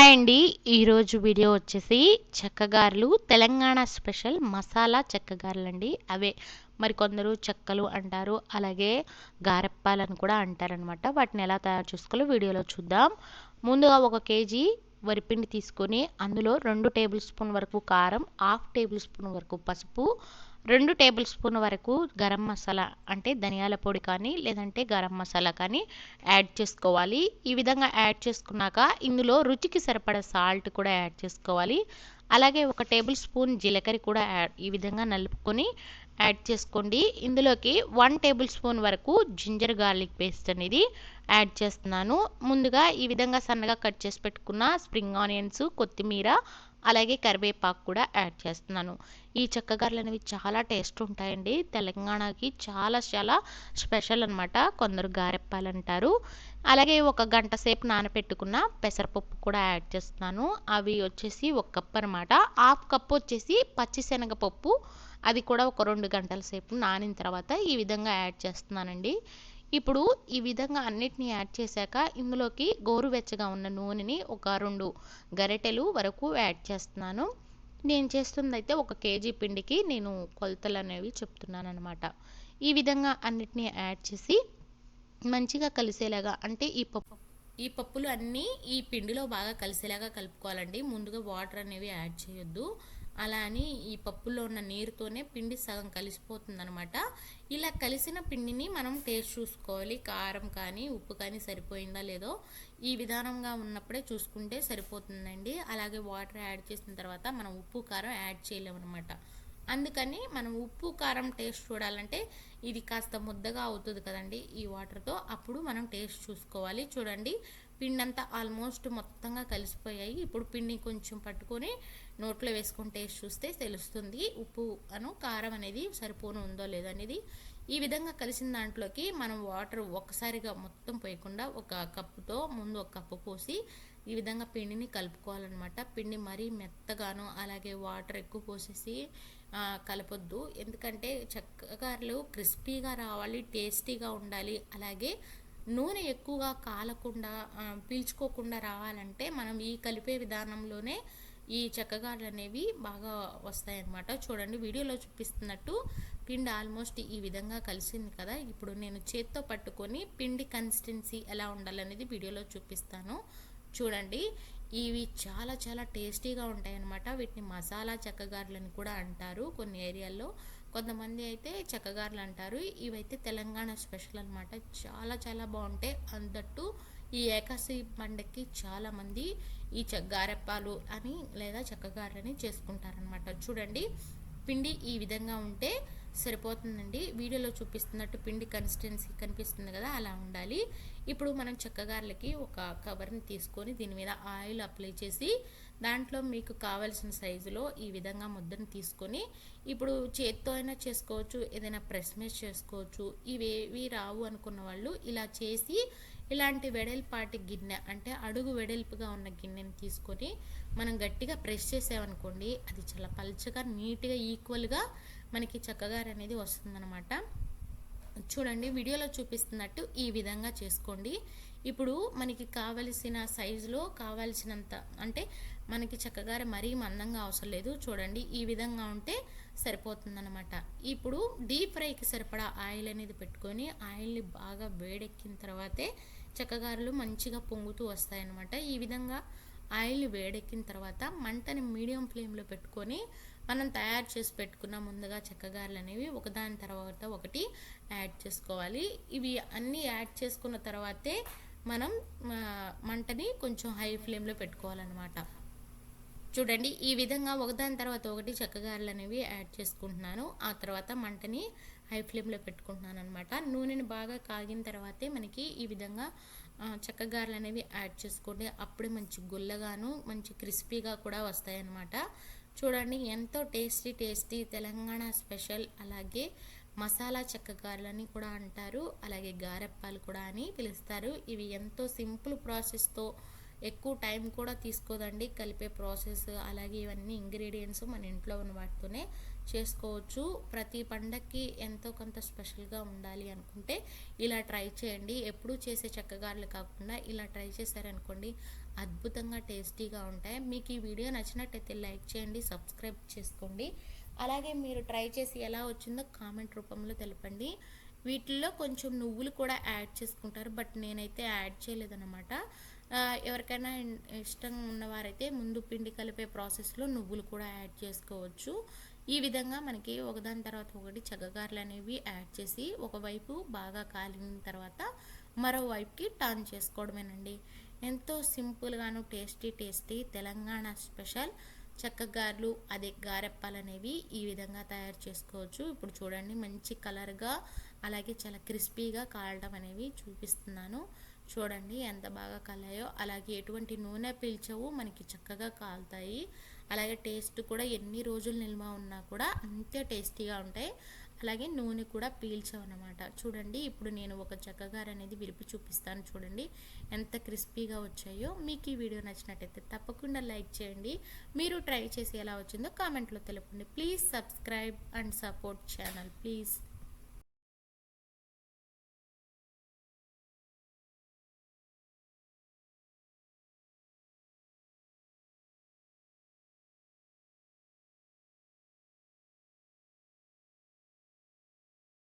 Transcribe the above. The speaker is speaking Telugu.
హాయ్ అండి. ఈరోజు వీడియో వచ్చేసి చెక్కగారెలు, తెలంగాణ స్పెషల్ మసాలా చెక్కగారెలండి. అవే మరి కొందరు చెక్కలు అంటారు, అలాగే గారెప్పాలని కూడా అంటారనమాట. వాటిని ఎలా తయారు చేసుకోవాలో వీడియోలో చూద్దాం. ముందుగా 1 కేజీ వరిపిండి తీసుకొని అందులో 2 టేబుల్ స్పూన్ వరకు కారం, హాఫ్ టేబుల్ స్పూన్ వరకు పసుపు, 2 టేబుల్ స్పూన్ వరకు గరం మసాలా అంటే ధనియాల పొడి కానీ లేదంటే గరం మసాలా కానీ యాడ్ చేసుకోవాలి. ఈ విధంగా యాడ్ చేసుకున్నాక ఇందులో రుచికి సరిపడా సాల్ట్ కూడా యాడ్ చేసుకోవాలి. అలాగే 1 టేబుల్ స్పూన్ జీలకర్ర కూడా ఈ విధంగా నలుపుకొని యాడ్ చేసుకోండి. ఇందులోకి 1 టేబుల్ స్పూన్ వరకు జింజర్ గార్లిక్ పేస్ట్ అనేది యాడ్ చేస్తున్నాను. ముందుగా ఈ విధంగా సన్నగా కట్ చేసి పెట్టుకున్న స్ప్రింగ్ ఆనియన్స్, కొత్తిమీర, అలాగే కరివేపాకు కూడా యాడ్ చేస్తున్నాను. ఈ చెక్కగారెలు అనేవి చాలా టేస్ట్ ఉంటాయండి. తెలంగాణకి చాలా చాలా స్పెషల్ అనమాట. కొందరు గారెప్పాలు అంటారు. అలాగే 1 గంట సేపు నానబెట్టుకున్న పెసరపప్పు కూడా యాడ్ చేస్తున్నాను. అవి వచ్చేసి 1 కప్ అనమాట. హాఫ్ కప్ వచ్చేసి పచ్చిశనగపప్పు, అది కూడా ఒక 2 గంటల సేపు నానిన తర్వాత ఈ విధంగా యాడ్ చేస్తున్నానండి. ఇప్పుడు ఈ విధంగా అన్నిటినీ యాడ్ చేశాక ఇందులోకి గోరువెచ్చగా ఉన్న నూనెని ఒక 2 గరిటెలు వరకు యాడ్ చేస్తున్నాను. నేను చేస్తుందైతే 1 కేజీ పిండికి నేను కొలతలు అనేవి చెప్తున్నాను అనమాట. ఈ విధంగా అన్నిటినీ యాడ్ చేసి మంచిగా కలిసేలాగా అంటే ఈ పప్పులు అన్నీ ఈ పిండిలో బాగా కలిసేలాగా కలుపుకోవాలండి. ముందుగా వాటర్ అనేవి యాడ్ చేయొద్దు. అలా అని ఈ పప్పులో ఉన్న నీరుతోనే పిండి సగం కలిసిపోతుంది అనమాట. ఇలా కలిసిన పిండిని మనం టేస్ట్ చూసుకోవాలి. కారం కానీ ఉప్పు కానీ సరిపోయిందా లేదో ఈ విధానంగా ఉన్నప్పుడే చూసుకుంటే సరిపోతుందండి. అలాగే వాటర్ యాడ్ చేసిన తర్వాత మనం ఉప్పు కారం యాడ్ చేయలేము అనమాట. అందుకని మనం ఉప్పు కారం టేస్ట్ చూడాలంటే ఇది కాస్త ముద్దగా అవుతుంది కదండి ఈ వాటర్తో, అప్పుడు మనం టేస్ట్ చూసుకోవాలి. చూడండి, పిండి అంతా ఆల్మోస్ట్ మొత్తంగా కలిసిపోయాయి. ఇప్పుడు పిండి కొంచెం పట్టుకొని నోట్లో వేసుకొని టేస్ట్ చూస్తే తెలుస్తుంది ఉప్పు కారం అనేది సరిపోను ఉందో లేదో అనేది. ఈ విధంగా కలిసిన దాంట్లోకి మనం వాటర్ ఒక్కసారిగా మొత్తం పోయకుండా 1 కప్పుతో ముందు 1 కప్పు పోసి ఈ విధంగా పిండిని కలుపుకోవాలన్నమాట. పిండి మరీ మెత్తగాను అలాగే వాటర్ ఎక్కువ పోసేసి కలపొద్దు. ఎందుకంటే చెక్కగారెలు క్రిస్పీగా రావాలి, టేస్టీగా ఉండాలి. అలాగే నూనె ఎక్కువగా కాలకుండా పీల్చుకోకుండా రావాలంటే మనం ఈ కలిపే విధానంలోనే ఈ చెక్కగారెలు అనేవి బాగా వస్తాయన్నమాట. చూడండి, వీడియోలో చూపిస్తున్నట్టు పిండి ఆల్మోస్ట్ ఈ విధంగా కలిసింది కదా. ఇప్పుడు నేను చేత్తో పట్టుకొని పిండి కన్సిస్టెన్సీ ఎలా ఉండాలనేది వీడియోలో చూపిస్తాను. చూడండి, ఇవి చాలా చాలా టేస్టీగా ఉంటాయి అన్నమాట. వీటిని మసాలా చెక్కగారెలని కూడా అంటారు కొన్ని ఏరియాల్లో, కొంతమంది అయితే చెక్కగారెలు అంటారు. ఇవైతే తెలంగాణ స్పెషల్ అనమాట. చాలా చాలా బాగుంటాయి. అందట్టు ఈ ఏకాదశి పండగకి చాలామంది ఈ గారెప్పాలు అని లేదా చెక్కగారెలని చేసుకుంటారనమాట. చూడండి, పిండి ఈ విధంగా ఉంటే సరిపోతుందండి. వీడియోలో చూపిస్తున్నట్టు పిండి కన్సిస్టెన్సీ కనిపిస్తుంది కదా, అలా ఉండాలి. ఇప్పుడు మనం చెక్కగారెలకి ఒక కవర్ని తీసుకొని దీని మీద ఆయిల్ అప్లై చేసి దాంట్లో మీకు కావాల్సిన సైజులో ఈ విధంగా ముద్దను తీసుకొని ఇప్పుడు చేత్తో అయినా చేసుకోవచ్చు, ఏదైనా ప్రెస్ మీద చేసుకోవచ్చు. ఇవేవి రావు అనుకున్న వాళ్ళు ఇలా చేసి ఇలాంటి వెడల్పాటి గిన్నె అంటే అడుగు వెడల్పుగా ఉన్న గిన్నెని తీసుకొని మనం గట్టిగా ప్రెస్ చేసామనుకోండి, అది చాలా పల్చగా నీట్గా ఈక్వల్గా మనకి చెక్కగారె అనేది వస్తుందన్నమాట. చూడండి, వీడియోలో చూపిస్తున్నట్టు ఈ విధంగా చేసుకోండి. ఇప్పుడు మనకి కావలసిన సైజులో కావాల్సినంత అంటే మనకి చెక్కగారె మరీ మందంగా అవసరం లేదు. చూడండి, ఈ విధంగా ఉంటే సరిపోతుందన్నమాట. ఇప్పుడు డీప్ ఫ్రైకి సరిపడా ఆయిల్ అనేది పెట్టుకొని ఆయిల్ని బాగా వేడెక్కిన తర్వాతే చెక్కగారెలు మంచిగా పొంగుతూ వస్తాయన్నమాట. ఈ విధంగా ఆయిల్ వేడెక్కిన తర్వాత మంటని మీడియం ఫ్లేమ్లో పెట్టుకొని మనం తయారు చేసి పెట్టుకున్న ముందుగా చెక్కగారెలు అనేవి ఒకదాని తర్వాత ఒకటి యాడ్ చేసుకోవాలి. ఇవి అన్నీ యాడ్ చేసుకున్న తర్వాతే మనం మంటని కొంచెం హై ఫ్లేమ్లో పెట్టుకోవాలన్నమాట. చూడండి, ఈ విధంగా ఒకదాని తర్వాత ఒకటి చెక్కగారెలు అనేవి యాడ్ చేసుకుంటున్నాను. ఆ తర్వాత మంటని హై ఫ్లేమ్లో పెట్టుకుంటున్నాను అనమాట. నూనెని బాగా కాగిన తర్వాతే మనకి ఈ విధంగా చెక్కగారెలు అనేవి యాడ్ చేసుకోండి. అప్పుడే మంచి గుల్లగాను మంచి క్రిస్పీగా కూడా వస్తాయి అన్నమాట. చూడండి, ఎంతో టేస్టీ తెలంగాణ స్పెషల్, అలాగే మసాలా చెక్కగారెలని కూడా అంటారు, అలాగే గారెప్పాలు కూడా అని పిలుస్తారు. ఇవి ఎంతో సింపుల్ ప్రాసెస్తో ఎక్కువ టైం కూడా తీసుకోదండి కలిపే ప్రాసెస్. అలాగే ఇవన్నీ ఇంగ్రీడియంట్స్ మన ఇంట్లో ఉన్న వాటితోనే చేసుకోవచ్చు. ప్రతి పండక్కి ఎంతో కొంత స్పెషల్గా ఉండాలి అనుకుంటే ఇలా ట్రై చేయండి. ఎప్పుడూ చేసే చెక్కగారెలు కాకుండా ఇలా ట్రై చేశారనుకోండి, అద్భుతంగా టేస్టీగా ఉంటాయి. మీకు ఈ వీడియో నచ్చినట్టయితే లైక్ చేయండి, సబ్స్క్రైబ్ చేసుకోండి. అలాగే మీరు ట్రై చేసి ఎలా వచ్చిందో కామెంట్ రూపంలో తెలపండి. వీటిల్లో కొంచెం నువ్వులు కూడా యాడ్ చేసుకుంటారు, బట్ నేనైతే యాడ్ చేయలేదన్నమాట. ఎవరికైనా ఇష్టం ఉన్నవారైతే ముందు పిండి కలిపే ప్రాసెస్లో నువ్వులు కూడా యాడ్ చేసుకోవచ్చు. ఈ విధంగా మనకి ఒకదాని తర్వాత ఒకటి చెక్కగారెలు అనేవి యాడ్ చేసి ఒకవైపు బాగా కాలిన తర్వాత మరోవైపుకి టర్న్ చేసుకోవడమేనండి. ఎంతో సింపుల్గాను టేస్టీ తెలంగాణ స్పెషల్ చెక్కగారెలు, అదే గారెప్పాలు అనేవి ఈ విధంగా తయారు చేసుకోవచ్చు. ఇప్పుడు చూడండి, మంచి కలర్గా అలాగే చాలా క్రిస్పీగా కాలడం అనేవి చూపిస్తున్నాను. చూడండి ఎంత బాగా కాలాయో. అలాగే ఎటువంటి నూనె పీల్చవు, మనకి చక్కగా కాలుతాయి. అలాగే టేస్ట్ కూడా ఎన్ని రోజులు నిల్వ ఉన్నా కూడా అంతే టేస్టీగా ఉంటాయి. అలాగే నూనె కూడా పీల్చవు అన్నమాట. చూడండి, ఇప్పుడు నేను ఒక చెక్కగారె అనేది విరిపి చూపిస్తాను. చూడండి ఎంత క్రిస్పీగా వచ్చాయో. మీకు ఈ వీడియో నచ్చినట్టయితే తప్పకుండా లైక్ చేయండి. మీరు ట్రై చేసి ఎలా వచ్చిందో కామెంట్లో తెలపండి. Please subscribe and support channel please.